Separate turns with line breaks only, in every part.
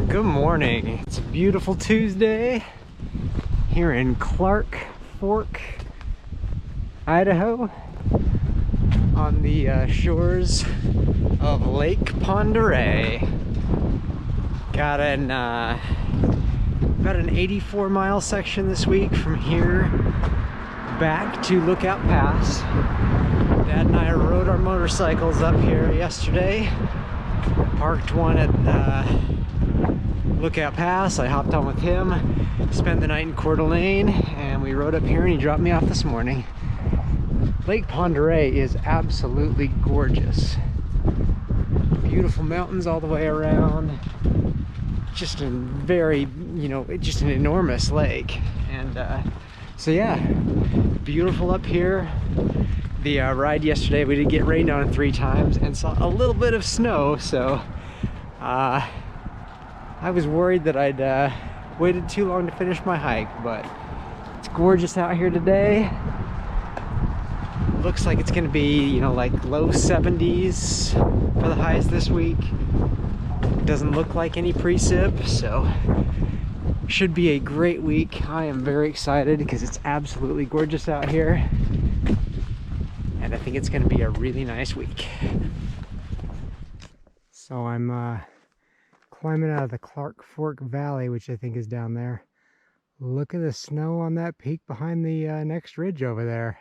Good morning. It's a beautiful Tuesday here in Clark Fork, Idaho, on the shores of Lake Pend Oreille. Got about an 84-mile section this week from here back to Lookout Pass. Dad and I rode our motorcycles up here yesterday. Parked one at Lookout Pass. I hopped on with him, spent the night in Coeur d'Alene, and we rode up here and he dropped me off this morning. Lake Pend Oreille is absolutely gorgeous. Beautiful mountains all the way around. Just a very, just an enormous lake. And so yeah, beautiful up here. The ride yesterday, we did get rained on 3 times and saw a little bit of snow, so I was worried that I'd waited too long to finish my hike, but it's gorgeous out here today. Looks like it's gonna be, like low 70s for the highs this week. Doesn't look like any precip, so should be a great week. I am very excited because it's absolutely gorgeous out here. And I think it's going to be a really nice week. So I'm climbing out of the Clark Fork Valley, which I think is down there. Look at the snow on that peak behind the next ridge over there.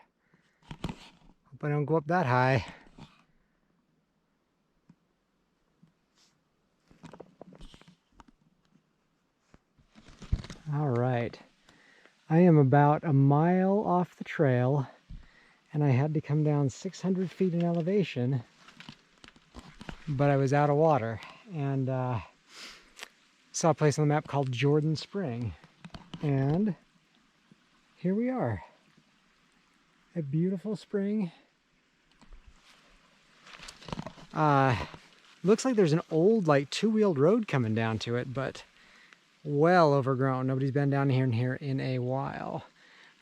Hope I don't go up that high. All right. I am about a mile off the trail, and I had to come down 600 feet in elevation, but I was out of water, and saw a place on the map called Jordan Spring, and here we are. A beautiful spring. Looks like there's an old, two-wheeled road coming down to it, but well overgrown. Nobody's been down here in a while.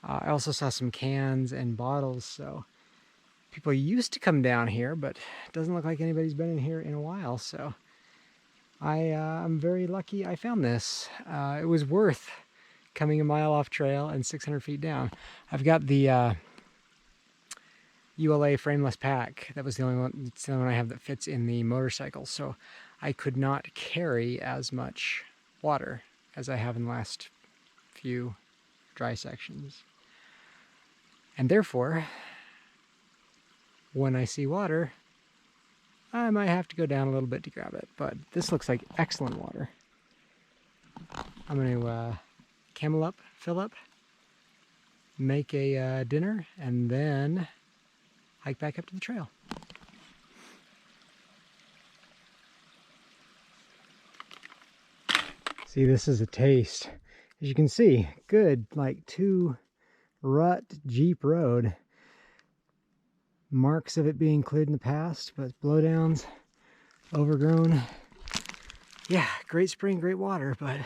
I also saw some cans and bottles, so people used to come down here, but it doesn't look like anybody's been in here in a while, so I'm very lucky I found this. It was worth coming a mile off trail and 600 feet down. I've got the ULA frameless pack. That was the only one, it's the only one I have that fits in the motorcycle, so I could not carry as much water as I have in the last few dry sections. And therefore, when I see water, I might have to go down a little bit to grab it, but this looks like excellent water. I'm going to camel up, fill up, make a dinner, and then hike back up to the trail. See, this is a taste. As you can see, good, 2 rut Jeep road. Marks of it being cleared in the past, but blowdowns, overgrown. Yeah, great spring, great water, but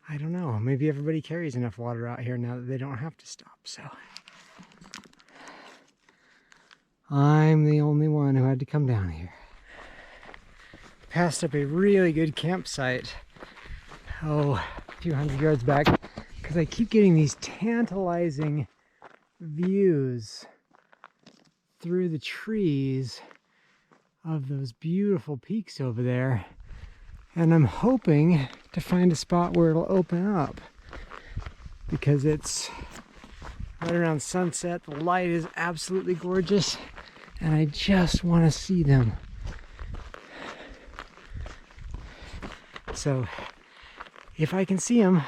I don't know. Maybe everybody carries enough water out here now that they don't have to stop, so. I'm the only one who had to come down here. Passed up a really good campsite, a few hundred yards back, because I keep getting these tantalizing views through the trees of those beautiful peaks over there, and I'm hoping to find a spot where it'll open up, because it's right around sunset. The light is absolutely gorgeous, and I just want to see them. So if I can see them,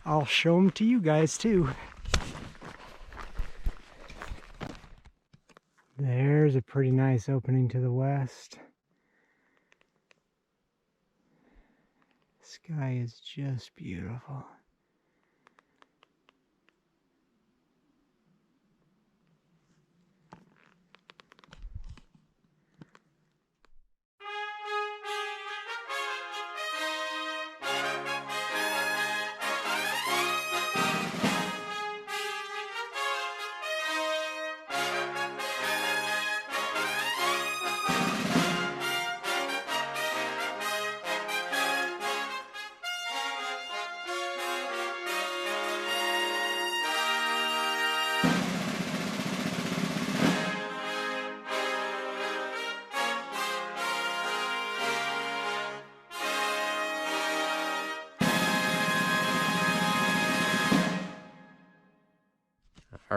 I'll show them to you guys too. There's a pretty nice opening to the west. Sky is just beautiful.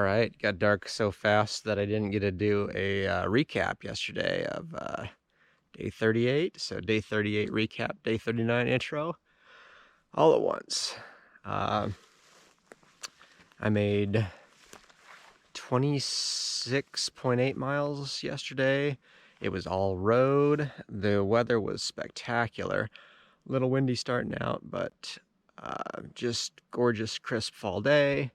Alright, got dark so fast that I didn't get to do a recap yesterday of day 38. So day 38 recap, day 39 intro, all at once. I made 26.8 miles yesterday. It was all road. The weather was spectacular. A little windy starting out, but just gorgeous, crisp fall day.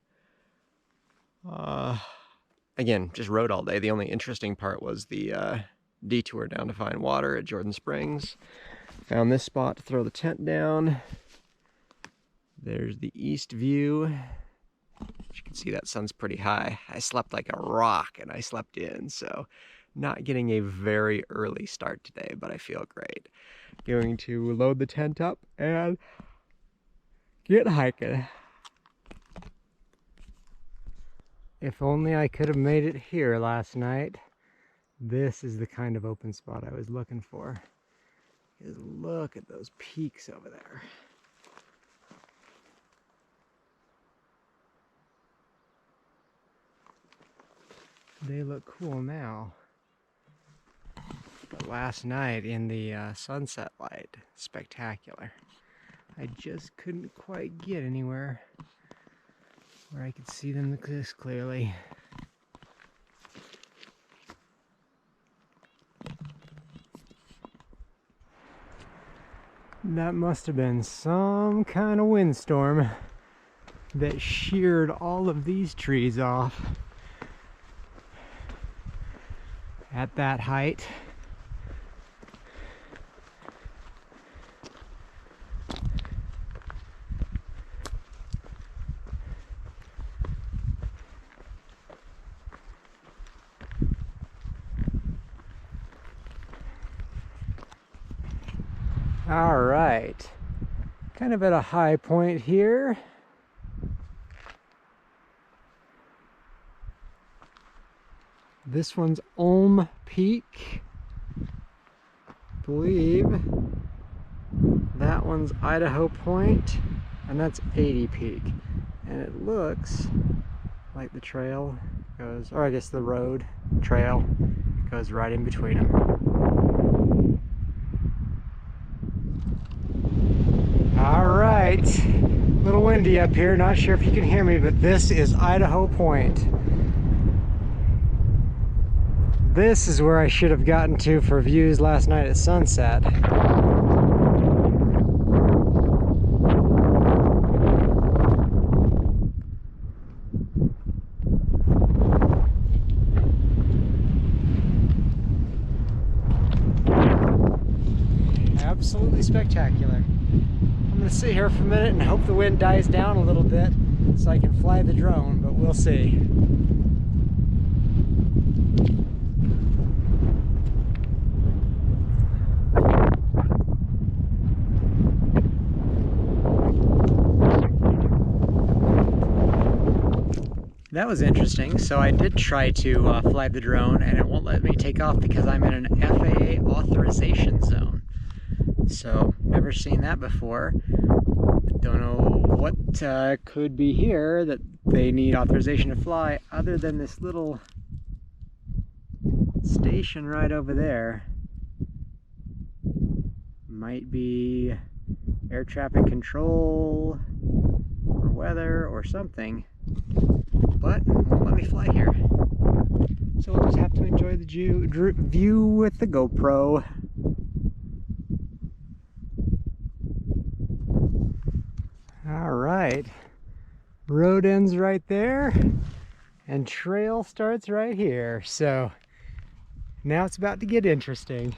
Again, just rode all day. The only interesting part was the detour down to find water at Jordan Springs. Found this spot to throw the tent down. There's the east view. As you can see, that sun's pretty high. I slept like a rock and I slept in, so not getting a very early start today, but I feel great. Going to load the tent up and get hiking.
If only I could have made it here last night. This is the kind of open spot I was looking for. Just look at those peaks over there. They look cool now. But last night in the sunset light, spectacular. I just couldn't quite get anywhere where I could see them this clearly. That must have been some kind of windstorm that sheared all of these trees off at that height. All right, kind of at a high point here. This one's Ulm Peak, I believe. That one's Idaho Point, and that's 80 Peak. And it looks like the trail goes, or I guess the road trail goes right in between them. All right, a little windy up here, not sure if you can hear me, but this is Idaho Point. This is where I should have gotten to for views last night at sunset. Absolutely spectacular. I'm going to sit here for a minute and hope the wind dies down a little bit so I can fly the drone, but we'll see. That was interesting. So I did try to fly the drone and it won't let me take off because I'm in an FAA authorization zone. So never seen that before. Don't know what could be here that they need authorization to fly other than this little station right over there. Might be air traffic control or weather or something, but won't let me fly here. So we'll just have to enjoy the view with the GoPro. All right, road ends right there and trail starts right here. So now it's about to get interesting.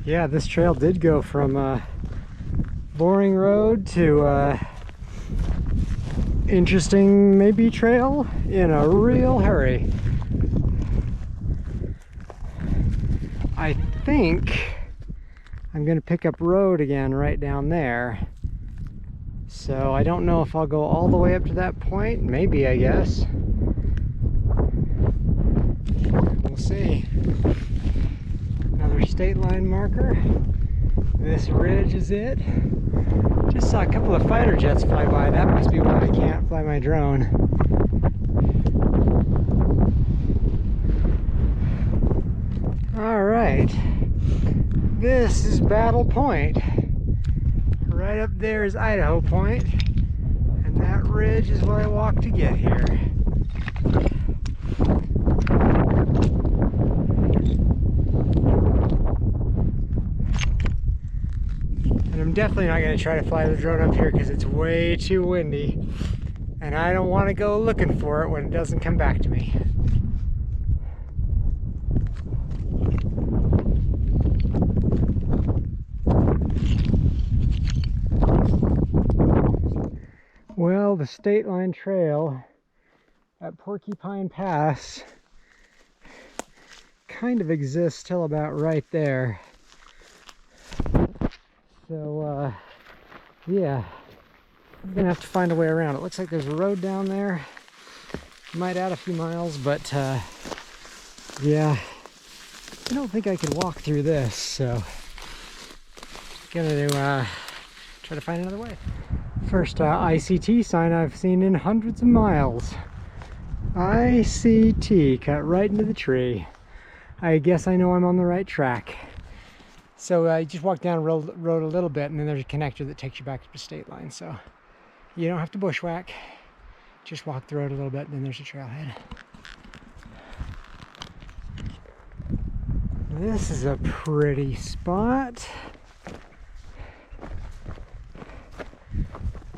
Yeah, this trail did go from boring road to interesting maybe trail in a real hurry. I think I'm gonna pick up road again right down there. So I don't know if I'll go all the way up to that point. Maybe, I guess. We'll see. Another state line marker. This ridge is it. Just saw a couple of fighter jets fly by. That must be why I can't fly my drone. All right. This is Battle Point. Right up there is Idaho Point, and that ridge is where I walked to get here. And I'm definitely not going to try to fly the drone up here because it's way too windy, and I don't want to go looking for it when it doesn't come back to me. Well, the state line trail at Porcupine Pass kind of exists till about right there. So, yeah, I'm gonna have to find a way around. It looks like there's a road down there. Might add a few miles, but yeah, I don't think I could walk through this, so gonna try to find another way. First ICT sign I've seen in hundreds of miles. ICT cut right into the tree. I guess I know I'm on the right track. So I just walked down road a little bit, and then there's a connector that takes you back to the state line. So you don't have to bushwhack. Just walk the road a little bit, and then there's a trailhead. This is a pretty spot.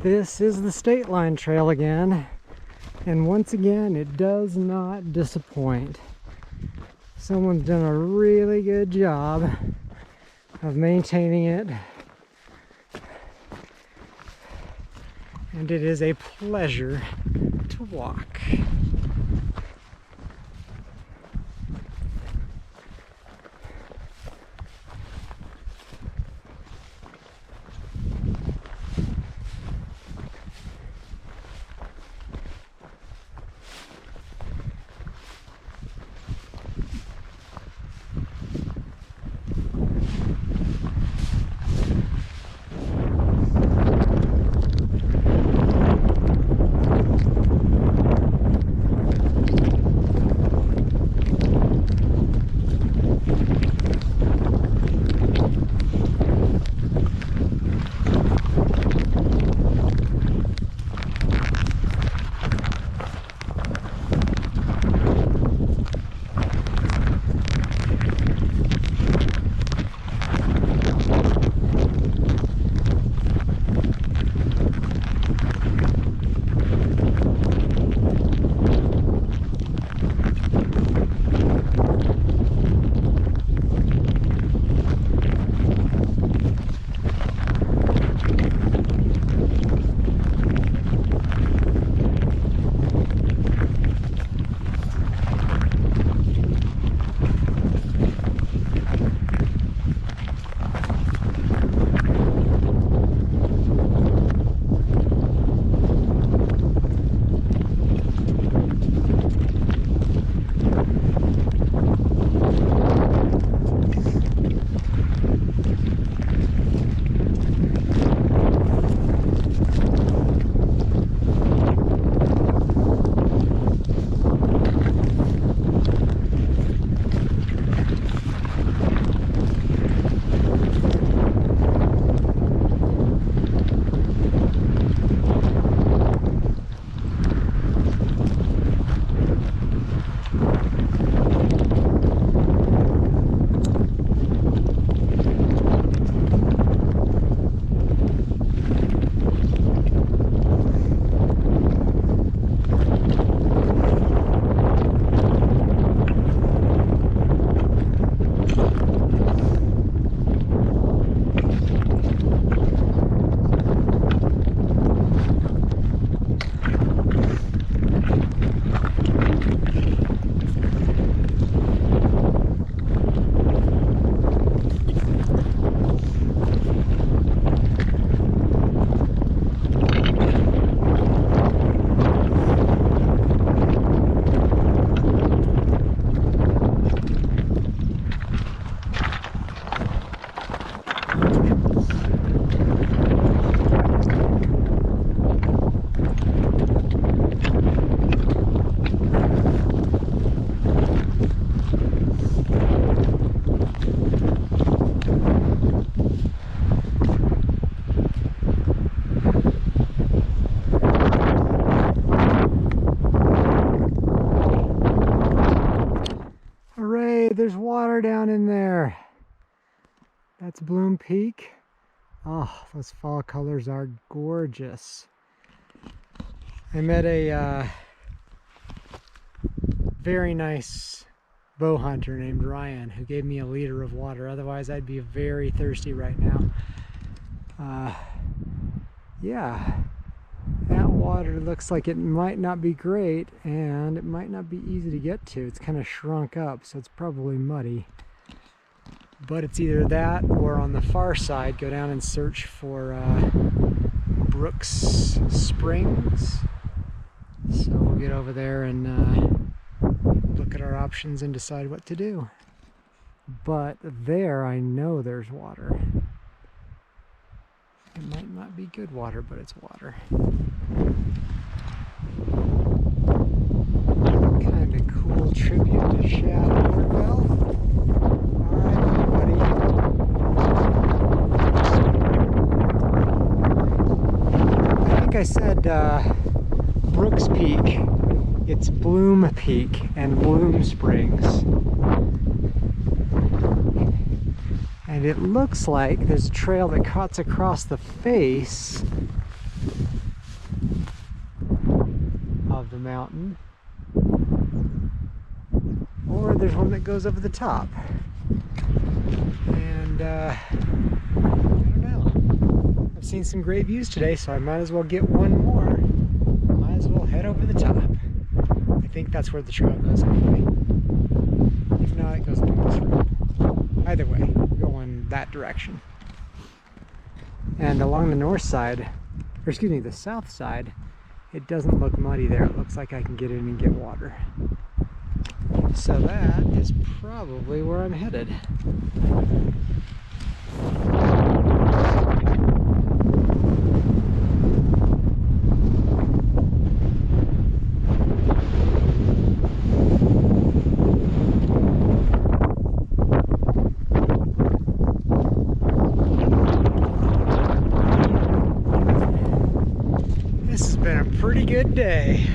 This is the state line trail again, and once again it does not disappoint. Someone's done a really good job of maintaining it, and it is a pleasure to walk. That's Bloom Peak. Oh, those fall colors are gorgeous. I met a very nice bow hunter named Ryan who gave me a liter of water. Otherwise, I'd be very thirsty right now. Yeah, that water looks like it might not be great, and it might not be easy to get to. It's kind of shrunk up, so it's probably muddy. But it's either that, or on the far side, go down and search for Brooks Springs. So we'll get over there and look at our options and decide what to do. But there, I know there's water. It might not be good water, but it's water. Kind of cool tribute to Shad Orwell. Alright, buddy. I think I said Brooks Peak. It's Bloom Peak and Bloom Springs. And it looks like there's a trail that cuts across the face of the mountain. Or there's one that goes over the top. And I don't know. I've seen some great views today, so I might as well get one more. Might as well head over the top. I think that's where the trail goes anyway. If not, it goes along this road. Either way, we're going that direction. And along the north side, or excuse me, the south side, it doesn't look muddy there. It looks like I can get in and get water. So that is probably where I'm headed. This has been a pretty good day.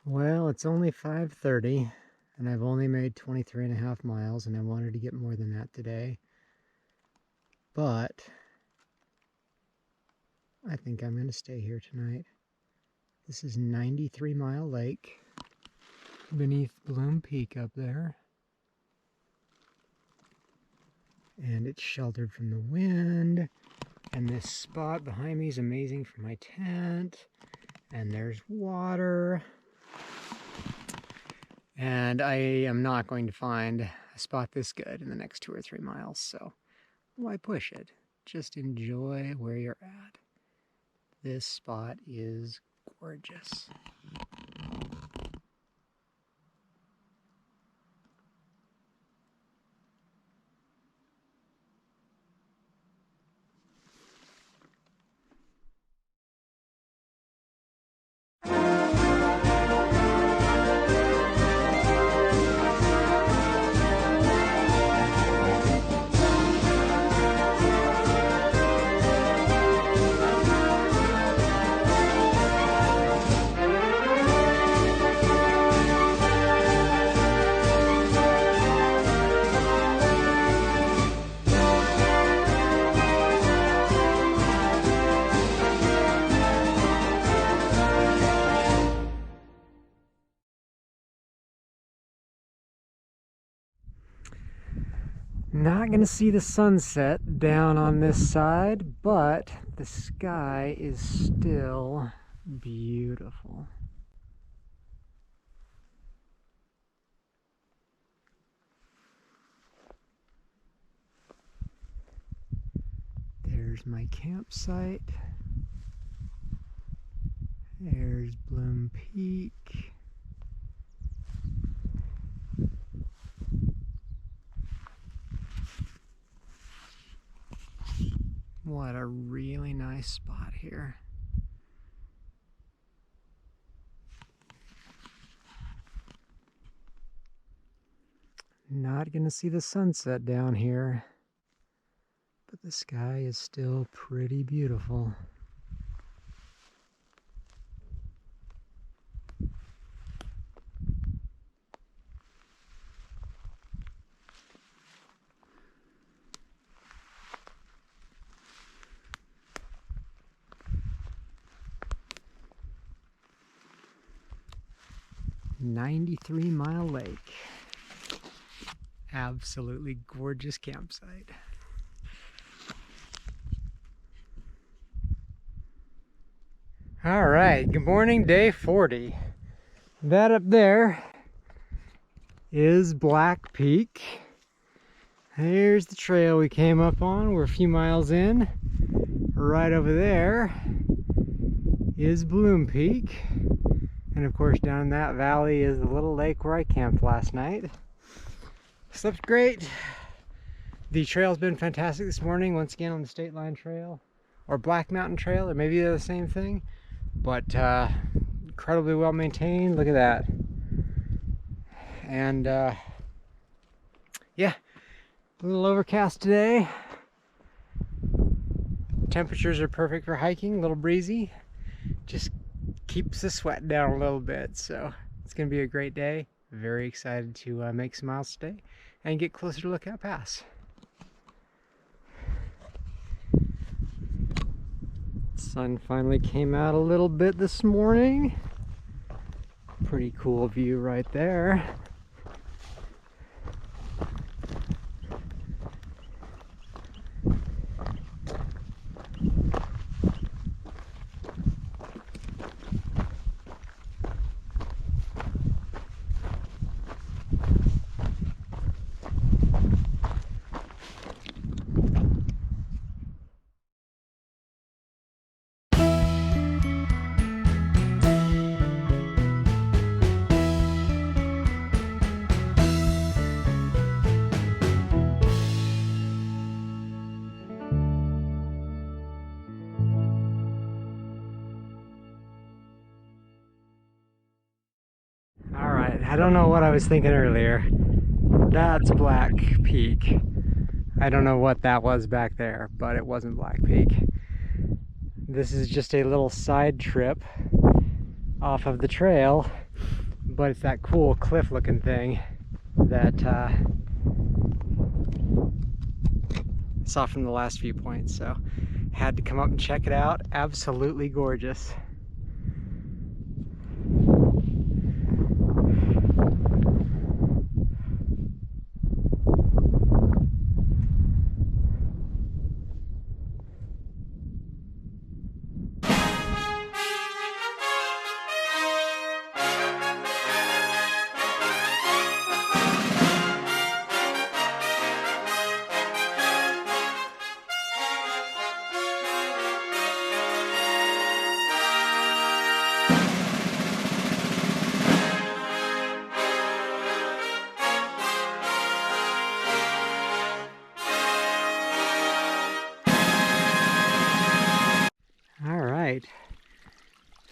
Well, it's only 5:30 and I've only made 23.5 miles, and I wanted to get more than that today. But I think I'm going to stay here tonight. This is 93 Mile Lake beneath Bloom Peak up there. And it's sheltered from the wind. And this spot behind me is amazing for my tent. And there's water. And I am not going to find a spot this good in the next 2 or 3 miles, so why push it? Just enjoy where you're at. This spot is gorgeous. Not going to see the sunset down on this side, but the sky is still beautiful. There's my campsite. There's Bloom Peak. What a really nice spot here. Not gonna see the sunset down here, but the sky is still pretty beautiful. "93-Mile Lake." Absolutely gorgeous campsite. All right, good morning, day 40. That up there is Black Peak. Here's the trail we came up on. We're a few miles in. Right over there is Bloom Peak. And of course, down in that valley is the little lake where I camped last night. Slept great. The trail's been fantastic this morning, once again on the State Line Trail, or Black Mountain Trail, or maybe they're the same thing, but incredibly well maintained. Look at that. And yeah, a little overcast today. Temperatures are perfect for hiking, a little breezy. Just keeps the sweat down a little bit, so it's gonna be a great day. Very excited to make some miles today and get closer to Lookout Pass. Sun finally came out a little bit this morning. Pretty cool view right there. Alright, I don't know what I was thinking earlier. That's Black Peak. I don't know what that was back there, but it wasn't Black Peak. This is just a little side trip off of the trail, but it's that cool cliff looking thing that saw from the last few points, so had to come up and check it out. Absolutely gorgeous.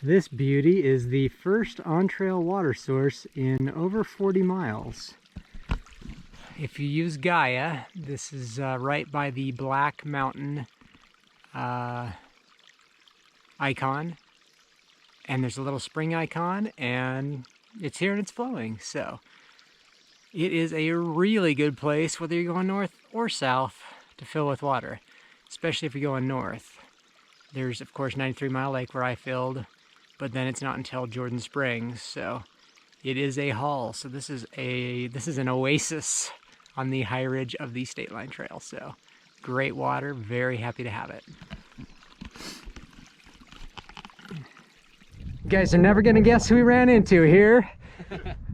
This beauty is the first on-trail water source in over 40 miles. If you use Gaia, this is right by the Black Mountain icon, and there's a little spring icon, and it's here and it's flowing. So it is a really good place, whether you're going north or south, to fill with water, especially if you're going north. There's of course 93-Mile Lake where I filled, but then it's not until Jordan Springs, so it is a haul. So this is an oasis on the high ridge of the State Line Trail. So great water, very happy to have it. You guys are never gonna guess who we ran into here.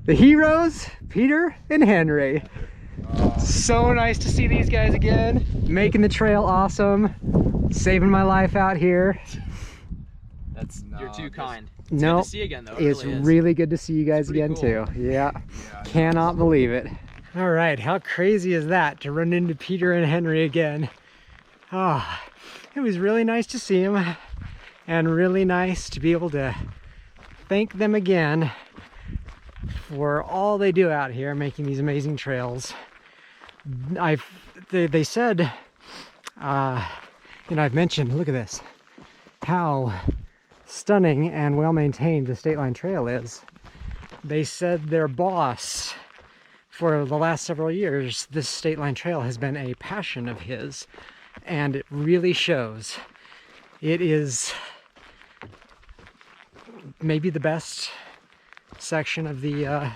The heroes, Peter and Henry. So nice to see these guys again, making the trail awesome, saving my life out here.
You're too kind. It's
No,
good to see you again, though.
It's really good to see you guys again too. Yeah, cannot believe it. All right, how crazy is that to run into Peter and Henry again? Oh, it was really nice to see them, and really nice to be able to thank them again for all they do out here, making these amazing trails. They said, you know, I've mentioned, look at this, how stunning and well-maintained the State Line Trail is. They said their boss, for the last several years, this State Line Trail has been a passion of his, and it really shows. It is maybe the best section of the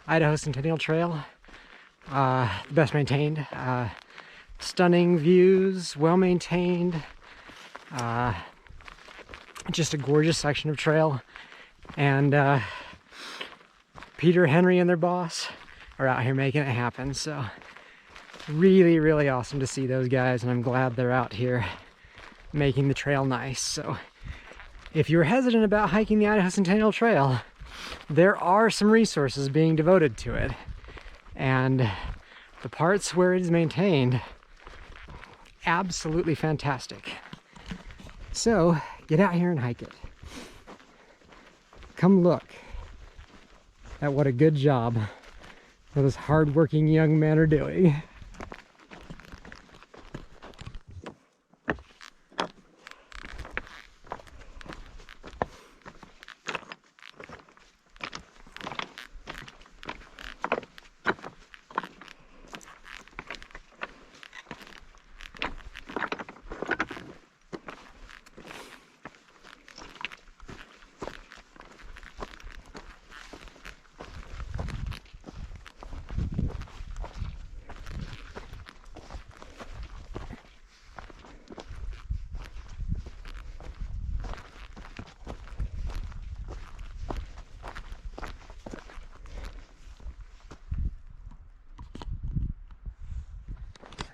Idaho Centennial Trail, the best maintained, stunning views, well maintained, just a gorgeous section of trail. And Peter, Henry, and their boss are out here making it happen. So really, really awesome to see those guys, and I'm glad they're out here making the trail nice. So if you're hesitant about hiking the Idaho Centennial Trail, there are some resources being devoted to it, and the parts where it is maintained, absolutely fantastic. So get out here and hike it. Come look at what a good job those hardworking young men are doing.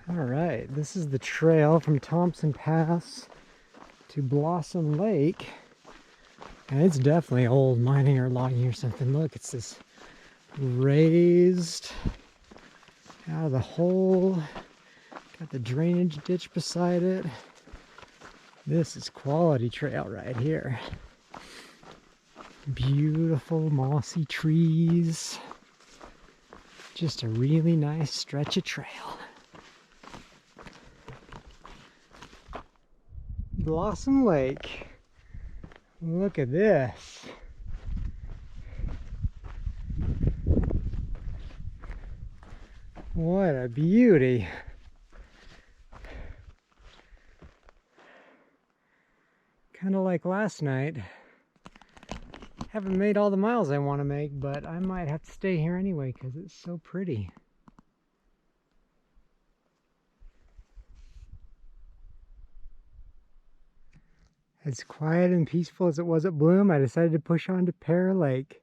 All right, this is the trail from Thompson Pass to Blossom Lake. And it's definitely old mining or logging or something. Look, it's this raised out of the hole. Got the drainage ditch beside it. This is quality trail right here. Beautiful mossy trees. Just a really nice stretch of trail. Blossom Lake. Look at this. What a beauty. Kind of like last night. Haven't made all the miles I want to make, but I might have to stay here anyway because it's so pretty. As quiet and peaceful as it was at Bloom, I decided to push on to Pear Lake.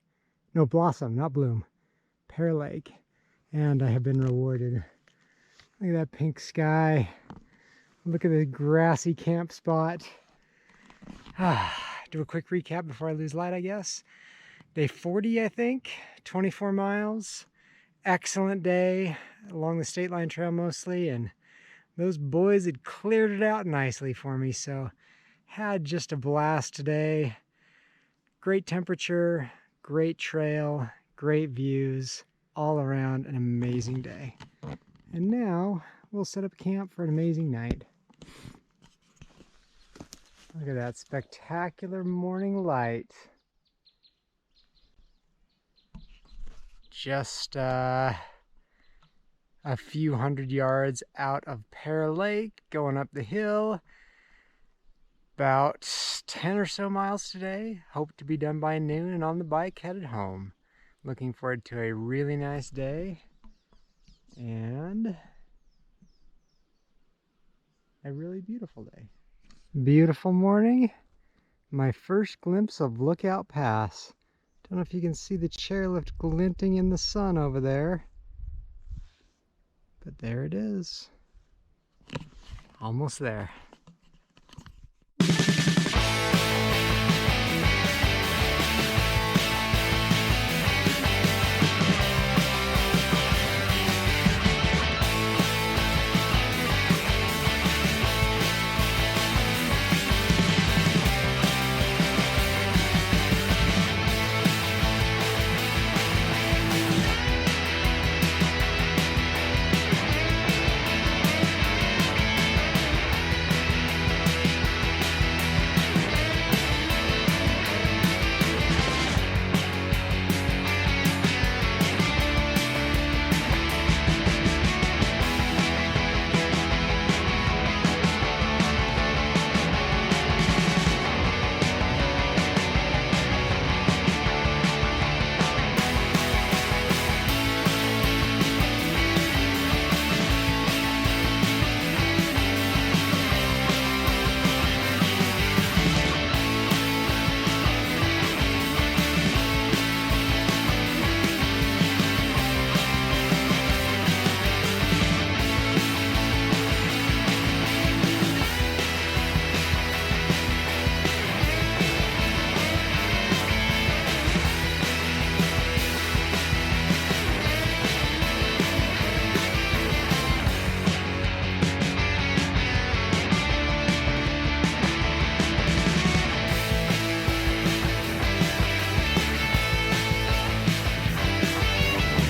No, Blossom, not Bloom. Pear Lake. And I have been rewarded. Look at that pink sky. Look at the grassy camp spot. Do a quick recap before I lose light, I guess. Day 40, I think. 24 miles. Excellent day along the State Line Trail mostly. And those boys had cleared it out nicely for me, so had just a blast today. Great temperature, great trail, great views, all around an amazing day. And now we'll set up camp for an amazing night. Look at that spectacular morning light. Just a few hundred yards out of Pear Lake, going up the hill. About 10 or so miles today. Hope to be done by noon and on the bike headed home. Looking forward to a really nice day and a really beautiful day. Beautiful morning. My first glimpse of Lookout Pass. Don't know if you can see the chairlift glinting in the sun over there. But there it is. Almost there.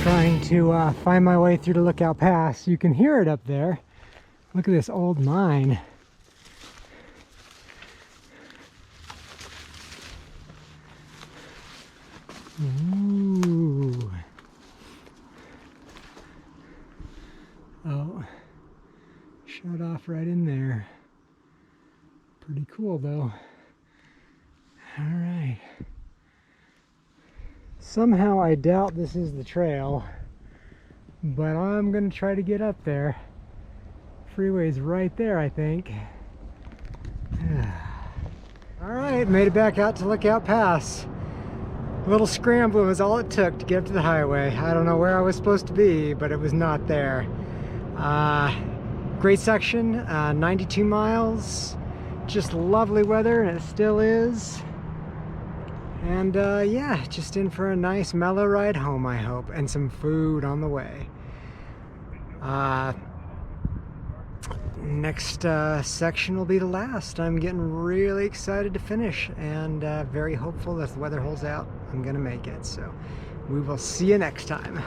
trying to find my way through to Lookout Pass. You can hear it up there. Look at this old mine. Ooh. Oh, shut off right in there. Pretty cool though. All right. Somehow I doubt this is the trail, but I'm gonna try to get up there. Freeway's right there, I think. All right, made it back out to Lookout Pass. A little scrambling was all it took to get up to the highway. I don't know where I was supposed to be, but it was not there. Great section, 92 miles, just lovely weather, and it still is. And yeah, just in for a nice mellow ride home, I hope, and some food on the way. Next section will be the last. I'm getting really excited to finish, and very hopeful that if the weather holds out, I'm gonna make it. So we will see you next time.